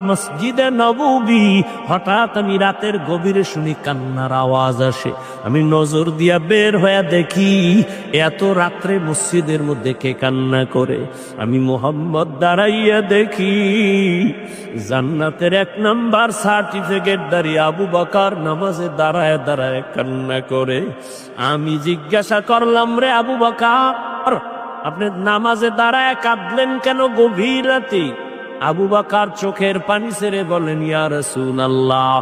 মসজিদে নববী। হঠাৎ আমি রাতের গভীরে শুনি কান্নার আওয়াজ আসে। আমি নজর দিয়া বের হয়ে দেখি এত রাত্রে মসজিদের মধ্যে কে কান্না করে। আমি মুহাম্মদ দাঁড়াইয়া দেখি জান্নাতের 1 নাম্বার সার্টিফিকেট দাঁড়িয়ে আবু বকর নামাজে দাঁড়ায় দাঁড়ায় কান্না করে। আমি জিজ্ঞাসা করলাম, রে আবু বকর, আপনি নামাজে দাঁড়ায় কাঁদলেন কেন গভীর রাতে? আবু বকর চোখের পানি ছেড়ে বলেন, ইয়া রাসূলুল্লাহ,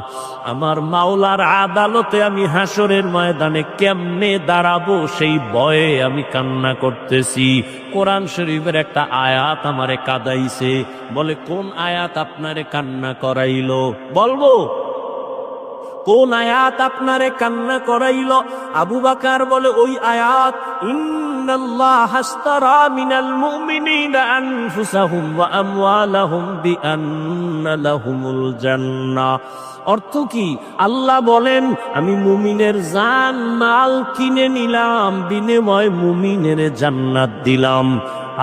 আমার মাওলার আদালতে আমি হাসরের ময়দানে কেমনে দাঁড়াবো সেই ভয়ে আমি কান্না করতেছি। কোরআন শরীফের একটা আয়াত আমারে কাঁদাইছে। বলে, কোন আয়াত আপনারে কান্না করাইলো? বলবো কোন আয়াত আপনারে কান্না করাইলো? আবু বকর বলে, ওই আয়াত, ইন্নাল্লাহা আশতারা মিনাল মুমিনিনা আনফুসাহুম ওয়া আমওয়ালাহুম বিআন্না লাহুমুল জান্নাহ। অর্থ কি? আল্লাহ বলেন, আমি মুমিনের জান মাল কিনে নিলাম, বিনিময়ে মুমিনের জান্নাত দিলাম।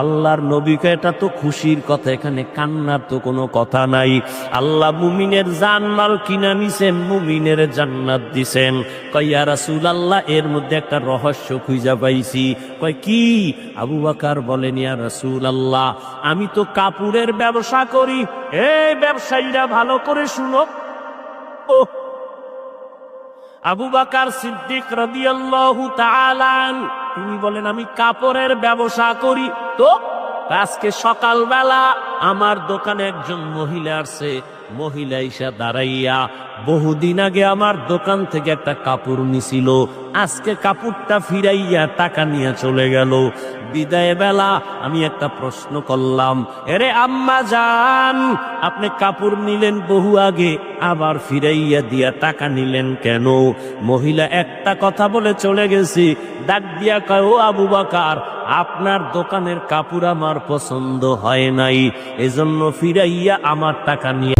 আল্লাহর নবীকে এটা তো খুশির কথা, এখানে কান্নার তো কোনো কথা নাই। আল্লাহ মুমিনের জানমাল কিনা নিছেন, মুমিনের জান্নাত দিছেন। কয়, ইয়া রাসূলুল্লাহ, এর মধ্যে একটা রহস্য খুঁজে পাইছি। কয়, কি? আবু বকর বলেন, ইয়া রাসূলুল্লাহ, আমি তো কাপড়ের ব্যবসা করি। এই ব্যবসায়ীরা ভালো করে শুনো। আবু বকর সিদ্দিক রাদিয়াল্লাহু তাআলা আনহু তিনি বলেন, আমি কাপড়ের ব্যবসা করি। তো আজকে সকালবেলা আমার দোকানে একজন মহিলা আসছে। মহিলা ইসা দাঁড়াইয়া বহুদিন আগে আমার দোকান থেকে একটা কাপড় নিছিল, আজকে কাপড়টা ফিরাইয়া টাকা নিয়ে চলে গেল। বিদায় বেলা আমি একটা প্রশ্ন করলাম, এরে আম্মা জান, আপনি কাপড় নিলেন বহু আগে, আবার ফিরাইয়া দিয়া টাকা নিলেন কেন? মহিলা একটা কথা বলে চলে গেছি। ডাক দিয়া কয়, ও আবু বকর, আপনার দোকানের কাপড় আমার পছন্দ হয় নাই, এজন্য ফিরাইয়া আমার টাকা নিয়ে